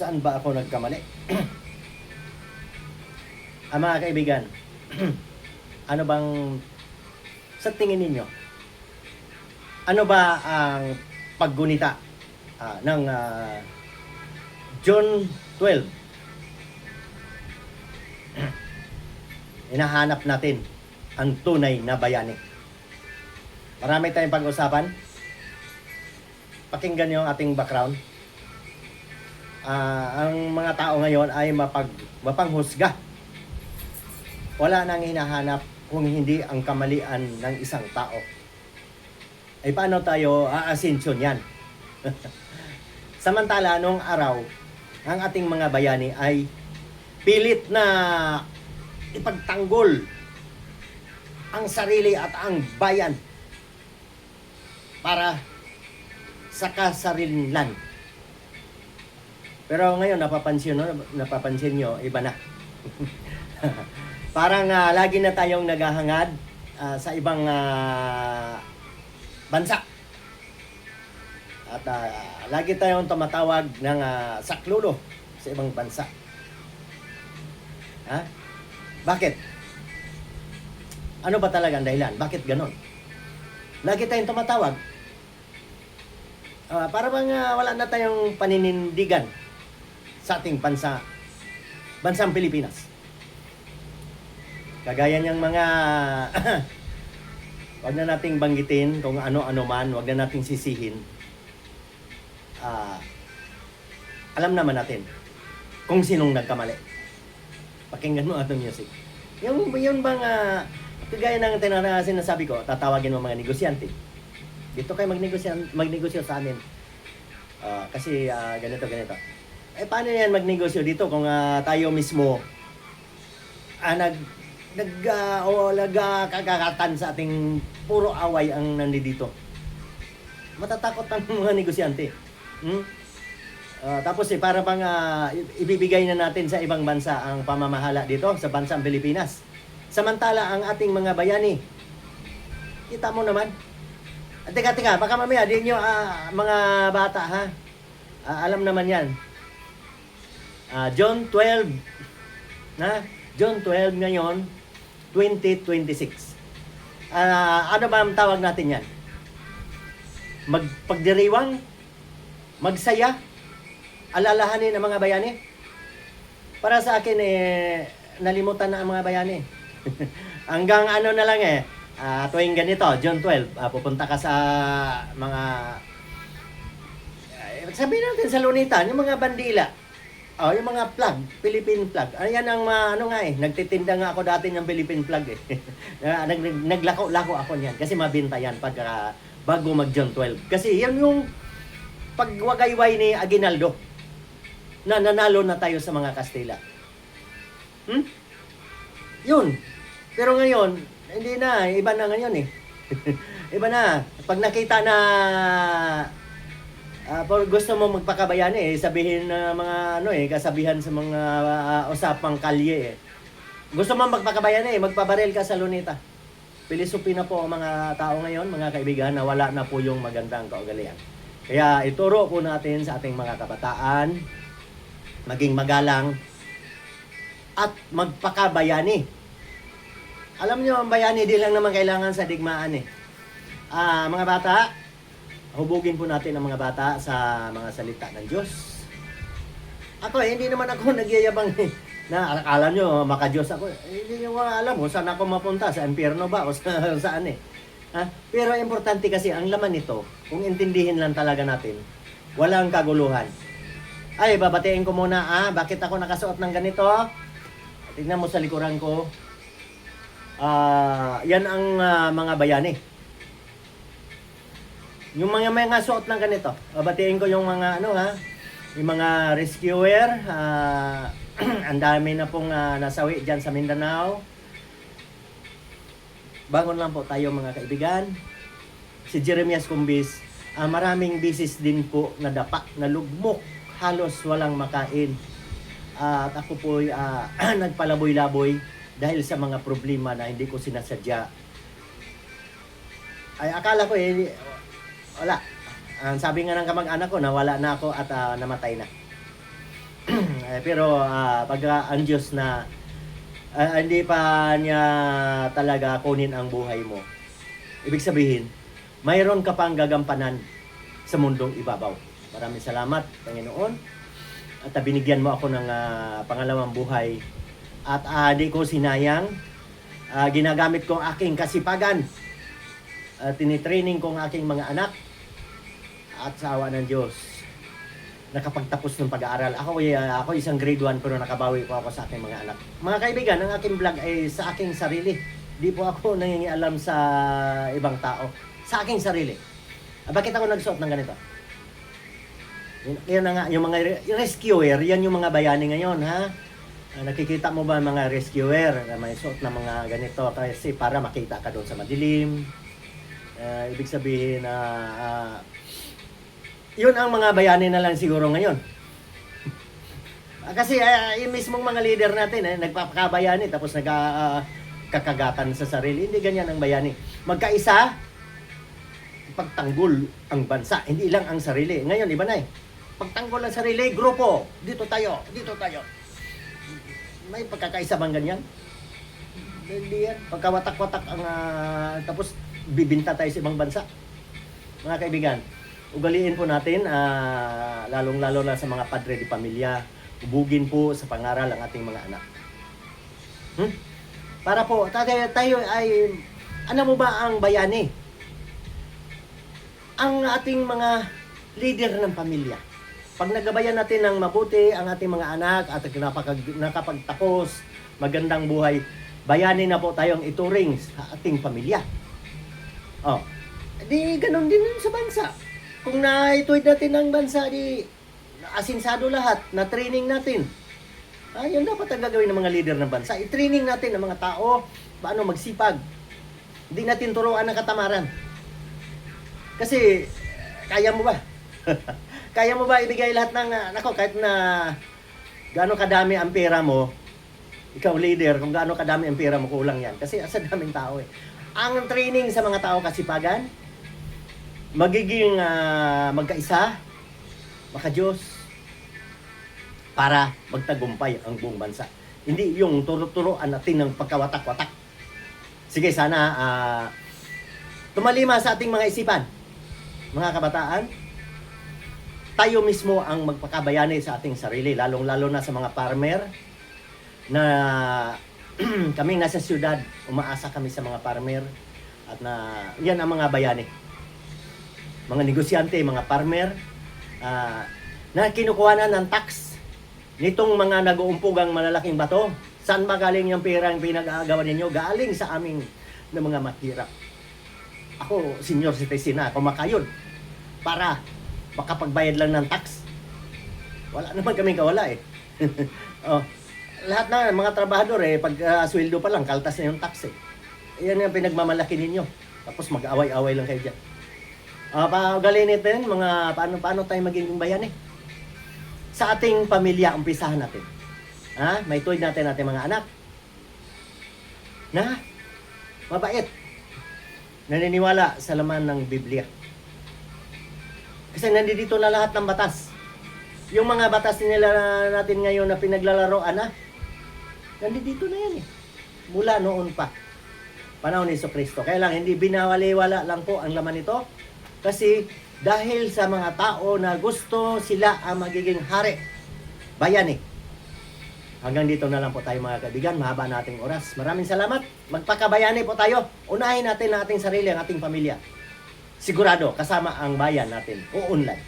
Saan ba ako nagkamali? Mga kaibigan, ano bang sa tingin ninyo? Ano ba ang paggunita ng June 12? Hinahanap natin ang tunay na bayani. Marami tayong pag-usapan. Pakinggan niyo ang ating background. Ang mga tao ngayon ay mapanghusga. Wala nang hinahanap kung hindi ang kamalian ng isang tao. Ay paano tayo aasensyon yan? Samantala, noong araw, ang ating mga bayani ay pilit na ipagtanggol ang sarili at ang bayan para sa kasarinlan. Pero ngayon, napapansin nyo, iba na. Parang lagi na tayong naghahangad sa ibang bansa. At lagi tayong tumatawag ng saklolo sa ibang bansa. Bakit? Ano ba talaga ang dahilan? Bakit ganon? Lagi tayong tumatawag. Para bang wala na tayong paninindigan sa ating bansang Pilipinas. Kagaya niyang mga wag na nating banggitin kung ano-ano man, wag na nating sisihin. Alam naman natin kung sinong nagkamali. Pakinggan mo atong music. Yung bang kagaya ng sinasabi ko, tatawagin mo mga negosyante. Dito kayo magnegosyo sa amin. Kasi ganito. Paano yan magnegosyo dito kung tayo mismo nagkakatan sa ating puro away ang nandito. Matatakot ang mga negosyante. Tapos para bang ibibigay na natin sa ibang bansa ang pamamahala dito sa bansang Pilipinas. Samantala ang ating mga bayani, kita mo naman. Teka, baka mamaya di nyo mga bata alam naman yan. June 12 June 12 ngayon 2026. Ano ba ang tawag natin yan? Magpagdiriwang, magsaya, alalahanin ang mga bayani. Para sa akin nalimutan na ang mga bayani. Hanggang ano na lang tuwing ganito, June 12, pupunta ka sa mga sabihin natin sa Lunita, yung mga bandila. Yung mga flag, Philippine flag. Ayan ang nagtitinda nga ako dati ng Philippine flag Naglako-lako ako niyan kasi mabenta yan pagka bago mag June 12. Kasi yan yung pagwagayway ni Aguinaldo na nanalo na tayo sa mga Kastila. Yun. Pero ngayon, hindi na, iba na ngayon Iba na. Pag nakita na gusto mo magpakabayani sabihin na mga kasabihan sa mga usapang kalye Gusto mo magpakabayani magpabaril ka sa Lunita. Pilisupi na po ang mga tao ngayon, mga kaibigan, na wala na po yung magandang kaugalian. Kaya ituro po natin sa ating mga kabataan maging magalang at magpakabayani. Alam nyo, ang bayani di lang naman kailangan sa digmaan mga bata, hubugin po natin ang mga bata sa mga salita ng Diyos. Ako hindi naman ako nagyayabang na akala nyo maka-Diyos ako. Hindi nyo alam saan ako mapunta, sa impyerno ba o saan Pero importante kasi ang laman nito, kung intindihin lang talaga natin, walang kaguluhan. Babatiin ko muna, bakit ako nakasuot ng ganito? Tingnan mo sa likuran ko. Yan ang mga bayani. Yung mga suot ng ganito. Babatiin ko yung mga yung mga rescuer. Ang dami na pong nasawi dyan sa Mindanao. Bangon lang po tayo mga kaibigan. Si Jeremias Cumbis, maraming bisis din po nadapa, nalugmok, halos walang makain. At ako po nagpalaboy-laboy dahil sa mga problema na hindi ko sinasadya. Akala ko wala. Sabi nga ng kamag-anak ko na wala na ako at namatay na. Pero pag ang Diyos na hindi pa niya talaga kunin ang buhay mo, ibig sabihin, mayroon ka pang gagampanan sa mundong ibabaw. Maraming salamat, Panginoon. At binigyan mo ako ng pangalawang buhay. At di ko sinayang. Ginagamit ko ang aking kasipagan. Tinitraining ko ang aking mga anak. At sa awa ng Diyos, nakapagtapos ng pag-aaral. Ako isang grade 1 pero nakabawi po ako sa aking mga anak. Mga kaibigan, ang aking vlog ay sa aking sarili. Di po ako nangingialam sa ibang tao. Sa aking sarili. Bakit ako nagsuot ng ganito? Yan na nga, yung mga rescuer, yan yung mga bayani ngayon, ha? Nakikita mo ba mga rescuer na may suot na mga ganito kasi para makita ka doon sa madilim. Ibig sabihin na yun ang mga bayani na lang siguro ngayon. Kasi yung mismong mga leader natin, nagpapakabayani tapos nagkakagatan sa sarili. Hindi ganyan ang bayani. Magkaisa, pagtanggol ang bansa, hindi lang ang sarili. Ngayon, iba na eh. Pagtanggol ang sarili, grupo. Dito tayo, dito tayo. May pagkakaisa bang ganyan? Hindi yan. Pagkawatak-watak ang tapos bibinta tayo sa ibang bansa. Mga kaibigan, ugaliin po natin, lalong-lalo na sa mga padre di pamilya, ubugin po sa pangaral ang ating mga anak. Para po, tayo ay, ano mo ba ang bayani? Ang ating mga leader ng pamilya. Pag nagabayan natin ng mabuti ang ating mga anak at nakapagtapos, magandang buhay, bayani na po tayong ituring sa ating pamilya. Di ganun din sa bansa. Kung naituwid natin ang bansa, di asinsado lahat, na training natin. Yun dapat ang gagawin ng mga leader ng bansa. I-training natin ang mga tao, paano magsipag. Hindi natin turuan ng katamaran. Kasi, kaya mo ba? Kaya mo ba ibigay lahat ng, kahit na gaano kadami ang pera mo, ikaw leader, kung gaano kadami ang pera mo, kulang yan. Kasi sa daming tao eh. Ang training sa mga tao kasipagan, magiging magkaisa, maka-Diyos, para magtagumpay ang buong bansa. Hindi yung turo-turoan natin ng pagkawatak-watak. Sige, sana tumalima sa ating mga isipan. Mga kabataan, tayo mismo ang magpakabayani sa ating sarili, lalong-lalo na sa mga farmer na kami nasa syudad, umaasa kami sa mga farmer at yan ang mga bayani. Mga negosyante, mga farmer na kinukuha na ng tax nitong mga nag-uumpugang malalaking bato. Saan ba galing yung pera ang pinag-aagawan ninyo? Galing sa aming na mga mahirap. Ako, senior citizen na, ako makayod para makapagbayad lang ng tax. Wala naman kaming kawala eh. Lahat na mga trabahador pag sweldo pa lang, kaltas na yung tax eh. Yan yung pinagmamalaki ninyo. Tapos mag-away-away lang kayo dyan. Pagalin natin, mga paano tayo maging bayani. Sa ating pamilya, umpisahan natin. May tuwid natin mga anak. Na, mabait. Naniniwala sa laman ng Biblia. Kasi nandito na lahat ng batas. Yung mga batas nila natin ngayon na pinaglalaroan nandito na yan eh. Mula noon pa. Panahon ni Jesucristo. Kaya lang, hindi binawaliwala lang po ang laman nito. Kasi dahil sa mga tao na gusto sila ang magiging hari. Bayani. Hanggang dito na lang po tayo mga kaibigan. Mahaba nating oras. Maraming salamat. Magpakabayani po tayo. Unahin natin ang ating sarili, ang ating pamilya. Sigurado, kasama ang bayan natin. Uunlad.